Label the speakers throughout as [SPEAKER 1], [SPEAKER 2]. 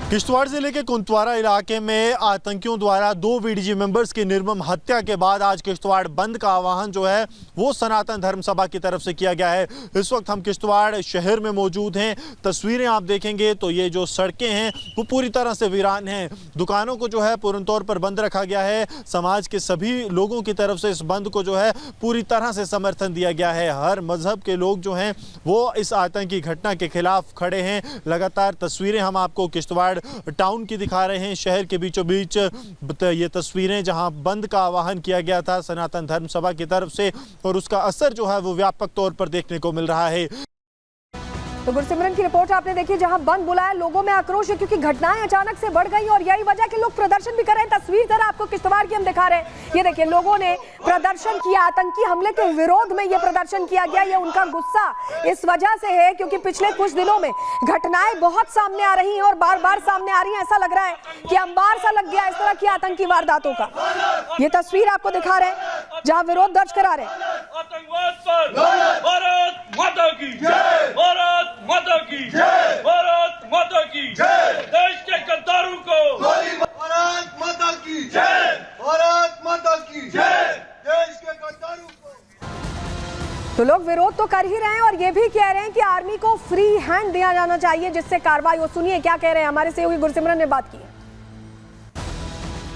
[SPEAKER 1] किश्तवाड़ जिले के कुंतवारा इलाके में आतंकियों द्वारा 2 वीडीजी मेंबर्स की निर्मम हत्या के बाद आज किश्तवाड़ बंद का आह्वान जो है वो सनातन धर्म सभा की तरफ से किया गया है। इस वक्त हम किश्तवाड़ शहर में मौजूद हैं। तस्वीरें आप देखेंगे तो ये जो सड़कें हैं वो पूरी तरह से वीरान हैं। दुकानों को जो है पूर्ण तौर पर बंद रखा गया है। समाज के सभी लोगों की तरफ से इस बंद को जो है पूरी तरह से समर्थन दिया गया है। हर मजहब के लोग जो हैं वो इस आतंकी घटना के खिलाफ खड़े हैं। लगातार तस्वीरें हम आपको किश्तवाड़ टाउन की दिखा रहे हैं। शहर के बीचों बीच ये तस्वीरें जहां बंद का आह्वान किया गया था सनातन धर्म सभा की तरफ से और उसका असर जो है वो व्यापक तौर पर देखने को मिल रहा है।
[SPEAKER 2] तो गुरसिमरन की रिपोर्ट आपने देखी, जहां बंद बुलाया लोगों में आक्रोश है क्योंकि घटनाएं अचानक से बढ़ गई और यही वजह कि लोग प्रदर्शन भी कर रहे हैं। तस्वीर जरा आपको किश्तवाड़ की हम दिखा रहे हैं। ये देखिए, लोगों ने प्रदर्शन किया, आतंकी हमले के विरोध में ये प्रदर्शन किया गया। ये उनका गुस्सा इस वजह से है क्योंकि पिछले कुछ दिनों में घटनाएं बहुत सामने आ रही हैं और बार बार सामने आ रही हैं। ऐसा लग रहा है कि अंबार सा लग गया इस तरह की आतंकी वारदातों का। ये तस्वीर आपको दिखा रहे हैं जहां विरोध दर्ज करा रहे हैं।
[SPEAKER 3] आतंकवाद पर भारत माता की जय, भारत माता की जय, भारत माता की जय, देश के गद्दारों को
[SPEAKER 4] भारत माता की जय, भारत माता की जय, देश के गद्दारों को।
[SPEAKER 2] तो लोग विरोध तो कर ही रहे हैं और ये भी कह रहे हैं कि आर्मी को फ्री हैंड दिया जाना चाहिए जिससे कार्रवाई हो। सुनिए क्या कह रहे हैं, हमारे सहयोगी गुरसिमरन ने बात की है।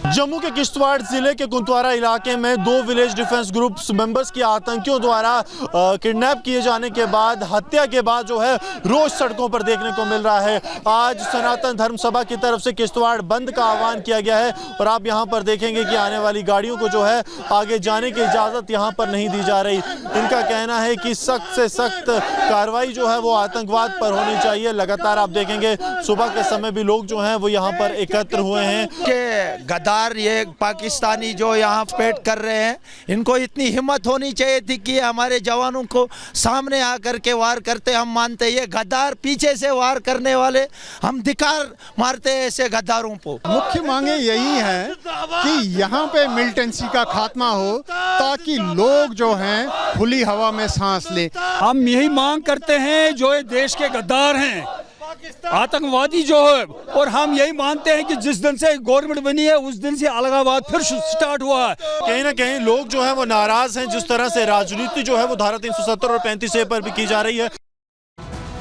[SPEAKER 1] जम्मू के किश्तवाड़ जिले के कुंतवारा इलाके में 2 विलेज डिफेंस ग्रुप्स मेंबर्स की आतंकियों द्वारा किडनैप किए जाने के बाद हत्या के बाद जो है रोज सड़कों पर देखने को मिल रहा है। आज सनातन धर्म सभा की तरफ से किश्तवाड़ बंद का आह्वान किया गया है और आप यहां पर देखेंगे कि आने वाली गाड़ियों को जो है आगे जाने की इजाज़त यहां पर नहीं दी जा रही। इनका कहना है कि सख्त से सख्त कार्रवाई जो है वो आतंकवाद पर होनी चाहिए। लगातार आप देखेंगे सुबह के समय भी लोग जो हैं वो यहाँ पर एकत्र हुए हैं।
[SPEAKER 5] ये पाकिस्तानी जो यहाँ पेट कर रहे हैं, इनको इतनी हिम्मत होनी चाहिए थी कि हमारे जवानों को सामने आकर के वार करते। हम मानते ये गद्दार पीछे से वार करने वाले, हम धिक्कार मारते हैं ऐसे गद्दारों को।
[SPEAKER 6] मुख्य मांगे यही है कि यहाँ पे मिलिटेंसी का खात्मा हो ताकि लोग जो हैं खुली हवा में सांस लें।
[SPEAKER 7] हम यही मांग करते हैं जो ये देश के गद्दार हैं, आतंकवादी जो है, और हम यही मानते हैं कि जिस दिन से गवर्नमेंट बनी है उस दिन से अलगाववाद फिर स्टार्ट हुआ है।
[SPEAKER 1] कहीं ना कहीं लोग जो है वो नाराज हैं जिस तरह से राजनीति जो है वो धारा 370 और 35A पर भी की जा रही है।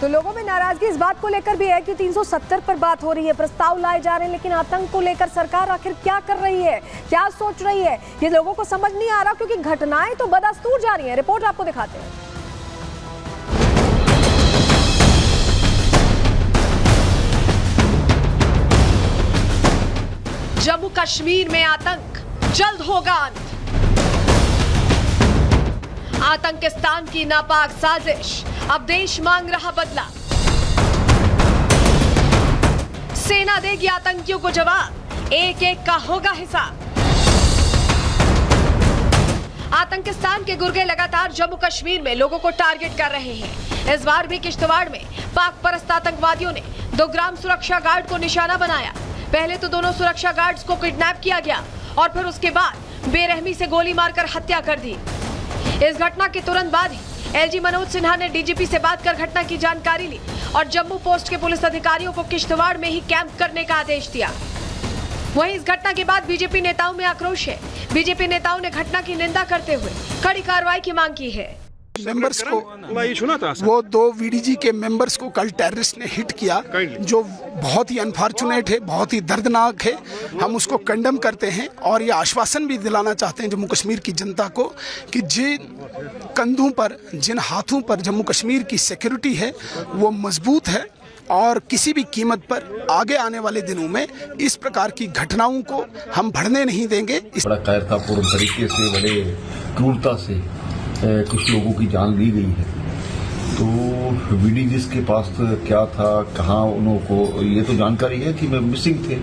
[SPEAKER 2] तो लोगों में नाराजगी इस बात को लेकर भी है कि 370 पर बात हो रही है, प्रस्ताव लाए जा रहे हैं, लेकिन आतंक को लेकर सरकार आखिर क्या कर रही है, क्या सोच रही है, ये लोगों को समझ नहीं आ रहा क्योंकि घटनाएं तो बदस्तूर जा रही है। रिपोर्ट आपको दिखाते हैं। जम्मू कश्मीर में आतंक जल्द होगा अंत। आतंकिस्तान की नापाक साजिश, अब देश मांग रहा बदला। सेना देगी आतंकियों को जवाब, एक एक का होगा हिसाब। आतंकिस्तान के गुर्गे लगातार जम्मू कश्मीर में लोगों को टारगेट कर रहे हैं। इस बार भी किश्तवाड़ में पाक परस्त आतंकवादियों ने 2 ग्राम सुरक्षा गार्ड को निशाना बनाया। पहले तो दोनों सुरक्षा गार्ड्स को किडनैप किया गया और फिर उसके बाद बेरहमी से गोली मारकर हत्या कर दी। इस घटना के तुरंत बाद ही एलजी मनोज सिन्हा ने डीजीपी से बात कर घटना की जानकारी ली और जम्मू पोस्ट के पुलिस अधिकारियों को किश्तवाड़ में ही कैंप करने का आदेश दिया। वहीं इस घटना के बाद बीजेपी नेताओं में आक्रोश है। बीजेपी नेताओं ने घटना की निंदा करते हुए कड़ी कार्रवाई की मांग की है।
[SPEAKER 8] मेंबर्स को वो 2 वीडीजी के मेंबर्स को कल टेररिस्ट ने हिट किया, जो बहुत ही अनफॉर्चुनेट है, बहुत ही दर्दनाक है। हम उसको कंडेम करते हैं और ये आश्वासन भी दिलाना चाहते हैं जम्मू कश्मीर की जनता को कि जिन कंधों पर, जिन हाथों पर जम्मू कश्मीर की सिक्योरिटी है वो मजबूत है और किसी भी कीमत पर आगे आने वाले दिनों में इस प्रकार की घटनाओं को हम बढ़ने नहीं देंगे।
[SPEAKER 9] बड़ा कायरतापूर्ण तरीके से, बड़े क्रूरता से कुछ लोगों की जान ली गई है। तो वीडीजीस के पास क्या था, कहाँ उनको, ये तो जानकारी है कि मैं मिसिंग थे,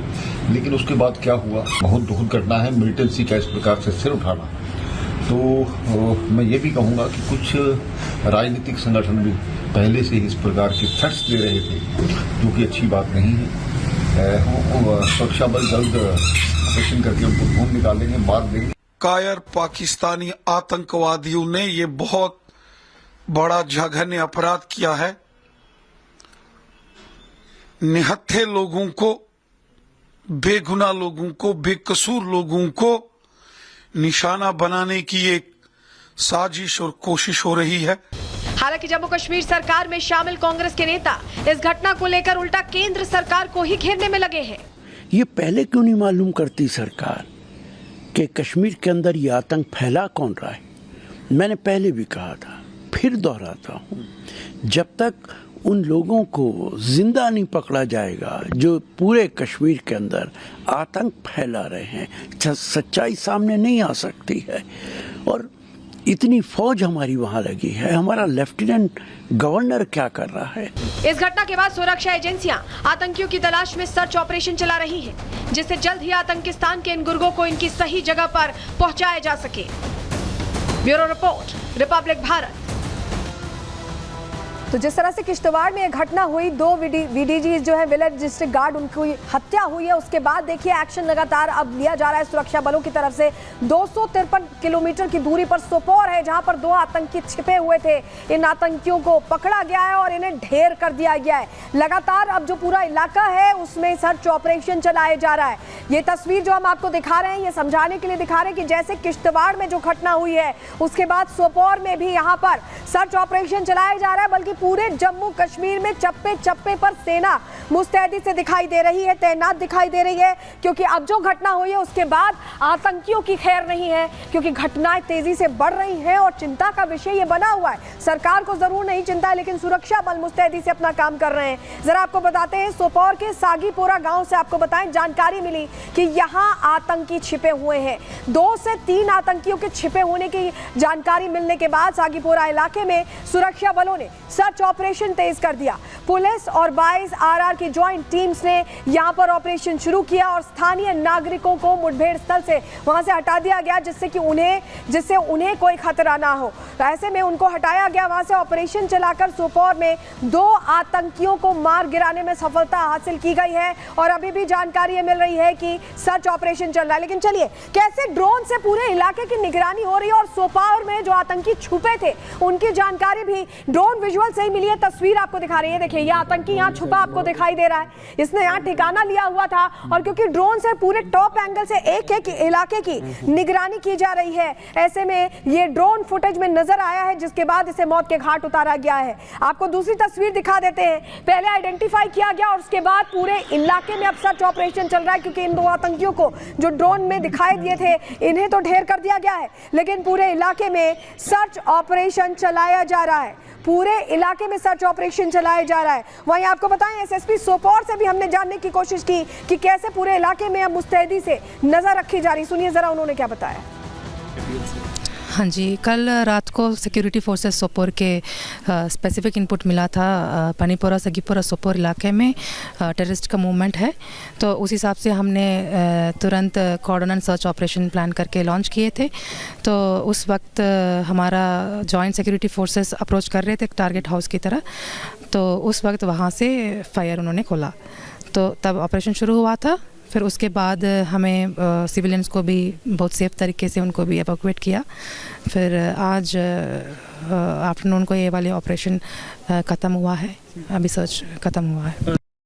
[SPEAKER 9] लेकिन उसके बाद क्या हुआ, बहुत दुखद घटना है। मिलिटेंसी का इस प्रकार से सिर उठाना, तो मैं ये भी कहूँगा कि कुछ राजनीतिक संगठन भी पहले से ही इस प्रकार के थ्रेट्स दे रहे थे, जो कि अच्छी बात नहीं है। सुरक्षा बल जल्द ऑपरेशन करके उनको ढूंढ निकालेंगे, मार देंगे।
[SPEAKER 8] कायर पाकिस्तानी आतंकवादियों ने ये बहुत बड़ा जघन्य अपराध किया है। निहत्थे लोगों को बेगुनाह लोगों को, बेकसूर लोगों को निशाना बनाने की एक साजिश और कोशिश हो रही है।
[SPEAKER 2] हालांकि जम्मू कश्मीर सरकार में शामिल कांग्रेस के नेता इस घटना को लेकर उल्टा केंद्र सरकार को ही घेरने में लगे हैं।
[SPEAKER 10] ये पहले क्यों नहीं मालूम करती सरकार कि कश्मीर के अंदर ये आतंक फैला कौन रहा है? मैंने पहले भी कहा था, फिर दोहराता हूँ, जब तक उन लोगों को जिंदा नहीं पकड़ा जाएगा जो पूरे कश्मीर के अंदर आतंक फैला रहे हैं, सच्चाई सामने नहीं आ सकती है। और इतनी फौज हमारी वहाँ लगी है, हमारा लेफ्टिनेंट गवर्नर क्या कर रहा है?
[SPEAKER 2] इस घटना के बाद सुरक्षा एजेंसियां आतंकियों की तलाश में सर्च ऑपरेशन चला रही हैं, जिससे जल्द ही आतंकिस्तान के इन गुर्गों को इनकी सही जगह पर पहुंचाया जा सके। Bureau report, Republic Bharat. तो जिस तरह से किश्तवाड़ में घटना हुई, 2 वीडीजी जो है विलेज डिस्ट्रिक्ट गार्ड, उनकी हत्या हुई है, उसके बाद देखिए एक्शन लगातार अब लिया जा रहा है सुरक्षा बलों की तरफ से। 253 किलोमीटर की दूरी पर सोपोर है, जहां पर 2 आतंकी छिपे हुए थे। इन आतंकियों को पकड़ा गया है और इन्हें ढेर कर दिया गया है। लगातार अब जो पूरा इलाका है उसमें सर्च ऑपरेशन चलाया जा रहा है। ये तस्वीर जो हम आपको दिखा रहे हैं, ये समझाने के लिए दिखा रहे हैं कि जैसे किश्तवाड़ में जो घटना हुई है, उसके बाद सोपोर में भी यहाँ पर सर्च ऑपरेशन चलाया जा रहा है। बल्कि पूरे जम्मू कश्मीर में चप्पे चप्पे पर सेना मुस्तैदी से दिखाई दे रही है, तैनात दिखाई दे रही है, क्योंकि अब जो घटना हुई है उसके बाद आतंकियों की खैर नहीं है, क्योंकि घटनाएं तेजी से बढ़ रही हैं और चिंता का विषय ये बना हुआ है। सरकार को जरूर नहीं चिंता है, लेकिन सुरक्षा बल मुस्तैदी से अपना काम कर रहे हैं। जरा आपको बताते हैं, सोपोर के सागीपोरा गांव से आपको बताएं, जानकारी मिली कि यहाँ आतंकी छिपे हुए हैं। 2 से 3 आतंकियों के छिपे होने की जानकारी मिलने के बाद सागीपोरा इलाके में सुरक्षा बलों ने सर्च ऑपरेशन तेज कर दिया। पुलिस और 22 आरआर की जॉइंट टीम्स ने यहां पर ऑपरेशन शुरू किया और स्थानीय नागरिकों को मुठभेड़ स्थल से वहां से हटा दिया गया, जिससे उन्हें कोई खतरा ना हो। ऐसे में उनको हटाया गया वहां से। ऑपरेशन चलाकर सोपोर में 2 आतंकियों को मार गिराने में सफलता हासिल की गई है और अभी भी जानकारी मिल रही है कि सर्च ऑपरेशन चल रहा है। लेकिन चलिए, कैसे ड्रोन से पूरे इलाके की निगरानी हो रही है और सोपोर में जो आतंकी छुपे थे उनकी जानकारी भी ड्रोन विजुअल से ही मिली है। तस्वीर आपको दिखा रही है, देखिए ये आतंकी यहाँ छुपा आपको दिखाई दे रहा है। इसने यहाँ ठिकाना लिया हुआ था और क्योंकि ड्रोन से पूरे टॉप एंगल से एक एक इलाके की निगरानी की जा रही है, ऐसे में ये ड्रोन फुटेज में नजर आया है, जिसके बाद इसे मौत के घाट उतारा गया है। आपको दूसरी तस्वीर दिखा देते हैं। पहले आइडेंटिफाई किया गया और उसके बाद पूरे इलाके में अब सर्च ऑपरेशन चल रहा है, क्योंकि इन 2 आतंकियों को जो ड्रोन में दिखाई दिए थे इन्हें तो ढेर कर दिया गया है, लेकिन पूरे इलाके में सर्च ऑपरेशन चलाया जा रहा है। पूरे इलाके में सर्च ऑपरेशन चलाया जा रहा है। वहीं आपको बताएं, एसएसपी सोपोर से भी हमने जानने की कोशिश की कि कैसे पूरे इलाके में अब मुस्तैदी से नजर रखी जा रही। सुनिए जरा उन्होंने क्या बताया।
[SPEAKER 11] हाँ जी, कल रात को सिक्योरिटी फोर्सेस सोपोर के स्पेसिफिक इनपुट मिला था, पानीपोरा सगीपोरा सोपोर इलाके में टेररिस्ट का मूवमेंट है। तो उस हिसाब से हमने तुरंत cordon and search operation plan करके लॉन्च किए थे। तो उस वक्त हमारा जॉइंट सिक्योरिटी फोर्सेस अप्रोच कर रहे थे टारगेट हाउस की तरह, तो उस वक्त वहाँ से फायर उन्होंने खोला, तो तब ऑपरेशन शुरू हुआ था। फिर उसके बाद हमें सिविलियंस को भी बहुत सेफ तरीके से उनको भी एवैक्यूएट किया। फिर आज आफ्टरनून को ये वाले ऑपरेशन ख़त्म हुआ है, अभी सर्च ख़त्म हुआ है।